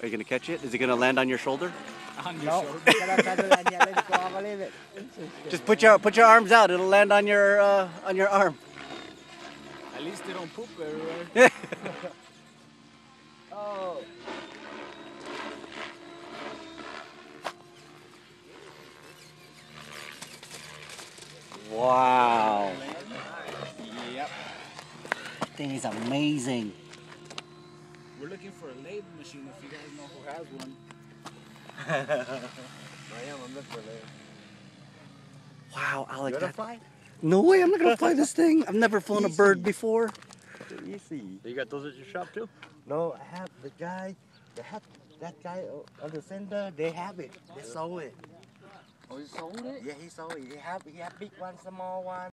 Are you going to catch it? Is it going to land on your shoulder? On your shoulder. Just put your arms out. It'll land on your arm. At least they don't poop everywhere. Oh. Wow. Yep. That thing is amazing. We're looking for a lathe machine if you guys know who has one. I'm looking for it. Wow, Alek. You gonna fly? No way, I'm not gonna fly this thing. I've never flown a bird before. Easy. You got those at your shop too? No, I have the guy. They have that guy on the center. They have it. They sold it. Oh, you sold it? Yeah, he sold it. He have big one, small one.